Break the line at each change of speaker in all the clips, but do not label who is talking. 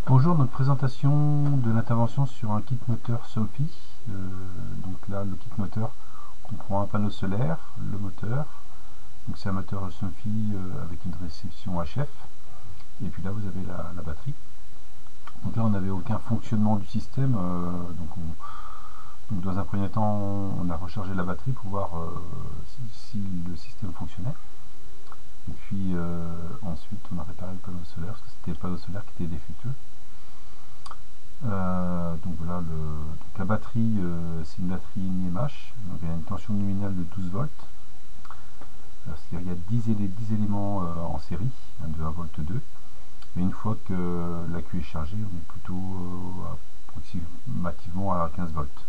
Bonjour, notre présentation de l'intervention sur un kit moteur Somfy. Donc là, le kit moteur comprend un panneau solaire, le moteur. Donc c'est un moteur Somfy avec une réception HF. Et puis là, vous avez la batterie. Donc là, on n'avait aucun fonctionnement du système. Donc dans un premier temps, on a rechargé la batterie pour voir si le système fonctionnait. Et puis ensuite, on a réparé le panneau solaire parce que c'était le panneau solaire qui était défectueux. Donc voilà, donc la batterie, c'est une batterie NiMH, donc elle a une tension nominale de 12 volts. C'est-à-dire qu'il y a 10 éléments en série, de 1 volt 2. Mais une fois que l'accu est chargé, on est plutôt approximativement à 15 volts.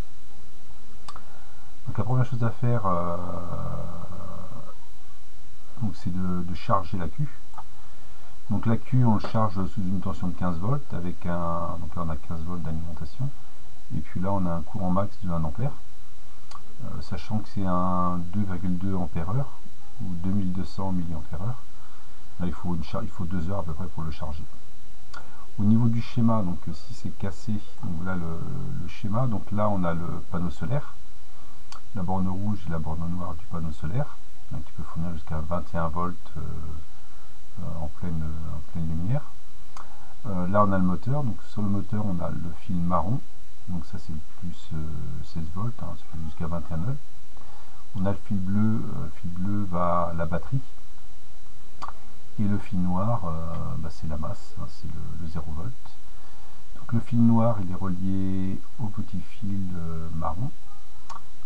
Donc la première chose à faire, c'est de charger l'accu. Donc l'accu, on le charge sous une tension de 15 volts avec donc là on a 15 volts d'alimentation. Et puis là on a un courant max de 1 ampère, sachant que c'est un 2,2 ampère heure ou 2200 mAh. Là il faut 2 heures à peu près pour le charger. Au niveau du schéma, donc si c'est cassé, donc voilà le schéma. Donc là on a le panneau solaire, la borne rouge et la borne noire du panneau solaire, qui peut fournir jusqu'à 21 volts en pleine lumière. Là on a le moteur, donc sur le moteur on a le fil marron, donc ça c'est plus 16 volts, ça peut jusqu'à 21 nœuds. On a le fil bleu va à la batterie, et le fil noir c'est la masse, c'est le 0 volt. Donc le fil noir il est relié au petit fil marron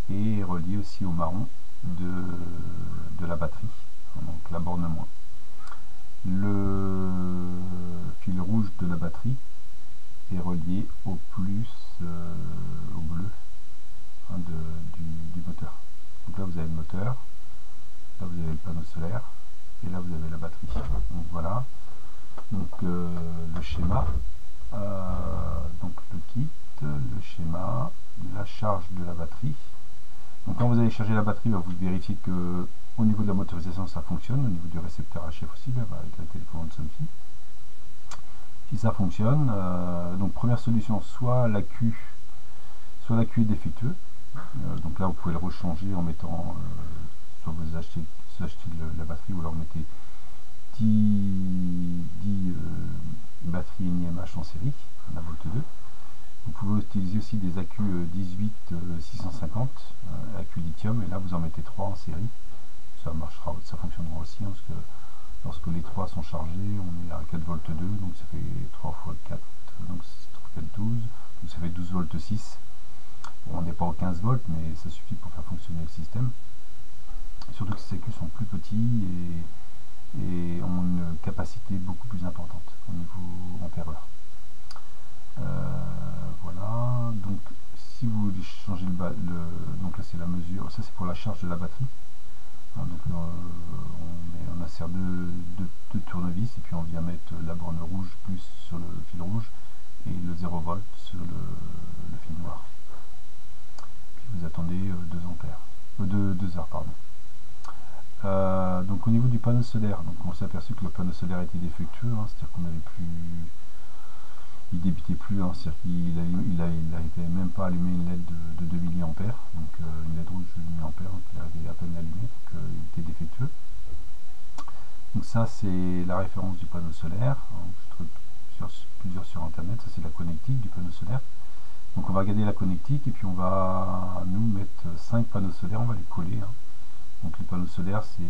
et est relié aussi au marron de la batterie, donc la borne moins. Le fil rouge de la batterie est relié au au bleu du moteur. Donc là vous avez le moteur, là vous avez le panneau solaire, et là vous avez la batterie. Donc voilà, donc le schéma, donc le kit, le schéma, la charge de la batterie. Donc quand vous allez charger la batterie, vous vérifiez que au niveau de la motorisation ça fonctionne, au niveau du récepteur HF aussi, avec la télécommande Somfy. Si ça fonctionne, donc première solution, soit l'accu est défectueux, donc là vous pouvez le rechanger en mettant, soit vous achetez la batterie ou alors vous mettez 10 batteries NiMH en série, à volt 2. Vous pouvez utiliser aussi des accus 18650, accus lithium, et là vous en mettez 3 en série. Ça marchera, ça fonctionnera aussi, parce que lorsque les 3 sont chargés, on est à 4 volts 2, donc ça fait 3 fois 4, donc 3 4 12, donc ça fait 12 volts 6. Bon, on n'est pas aux 15 volts, mais ça suffit pour faire fonctionner le système. Et surtout que ces accus sont plus petits et ont une capacité beaucoup plus importante au niveau ampère-heure. Voilà, donc si vous voulez changer donc là c'est la mesure, ça c'est pour la charge de la batterie. Donc on insère deux tournevis et puis on vient mettre la borne rouge plus sur le fil rouge et le 0 volt sur le fil noir. Puis vous attendez 2 heures. Pardon. Donc au niveau du panneau solaire, donc on s'est aperçu que le panneau solaire était défectueux, c'est-à-dire qu'on n'avait plus, il débitait plus, c'est-à-dire qu'il n'arrivait même pas à allumer une LED de 2 mA, donc une LED rouge de 2 mA, donc il arrivait à peine à l'allumer, donc il était défectueux. Donc ça c'est la référence du panneau solaire, je trouve plusieurs sur internet, ça c'est la connectique du panneau solaire. Donc on va regarder la connectique et puis on va nous mettre 5 panneaux solaires, on va les coller. Donc les panneaux solaires c'est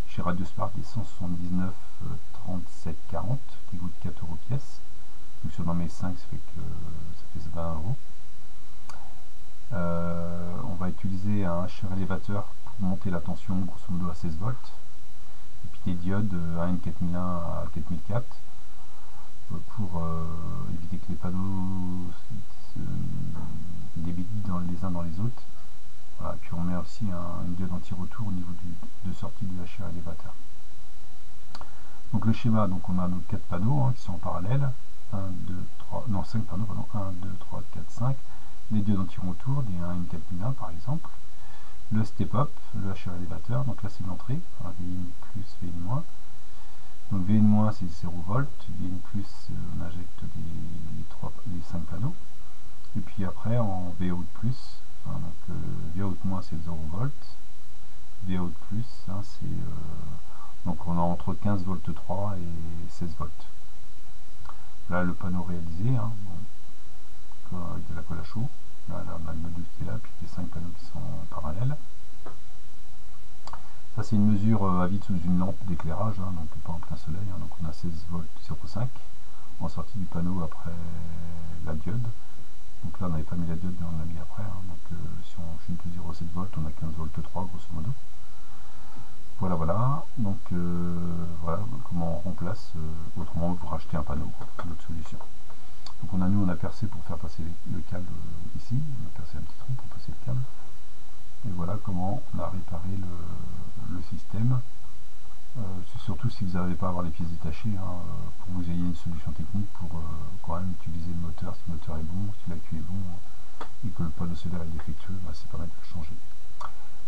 chez Radiospark des 179 37 40 qui coûtent 4 € pièce. Donc sur mes 5 ça fait 20 €. On va utiliser un HR élévateur pour monter la tension grosso modo à 16 volts. Et puis des diodes AN4001 à 4004 pour éviter que les panneaux débitent les uns dans les autres. Voilà, puis on met aussi une diode anti-retour au niveau de sortie du HR élévateur. Donc le schéma, donc on a nos 4 panneaux qui sont en parallèle, 5 panneaux, pardon, 1, 2, 3, 4, 5, les diodes anti-retour, des 1 4001 par exemple, le step-up, le HR élévateur, donc là c'est l'entrée, VIN plus, VIN moins, Donc VN- c'est 0 volts, VN+, on injecte les 5 panneaux. Et puis après en Vout+, hein, donc Vout- c'est 0 volts, Vout+, hein, c'est donc on a entre 15 volts 3 et 16 volts. Là le panneau réalisé, hein, bon, avec de la colle à chaud. Là on a le module qui est là, puis les 5 panneaux qui sont en parallèle. Ça c'est une mesure à vide sous une lampe d'éclairage, hein, donc pas en plein soleil, hein, donc on a 16 volts 0,5 en sortie du panneau après la diode. Donc là on n'avait pas mis la diode mais on l'a mis après, hein, donc si on chute de 0,7 volts on a 15 volts 3 grosso modo. Voilà, donc voilà comment on remplace, autrement vous rachetez un panneau, une autre solution. Donc nous on a percé pour faire passer le câble ici, on a percé un petit trou pour passer le câble. Et voilà comment on a réparé le système. Surtout si vous n'arrivez pas à avoir les pièces détachées, hein, pour que vous ayez une solution technique pour quand même utiliser le moteur, si le moteur est bon, si l'accu est bon, et que le panneau solaire est défectueux, bah, c'est pas mal de le changer.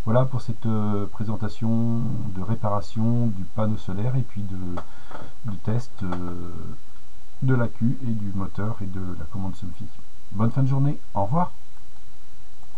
Voilà pour cette présentation de réparation du panneau solaire et puis de test de l'accu et du moteur et de la commande Somfy. Bonne fin de journée, au revoir.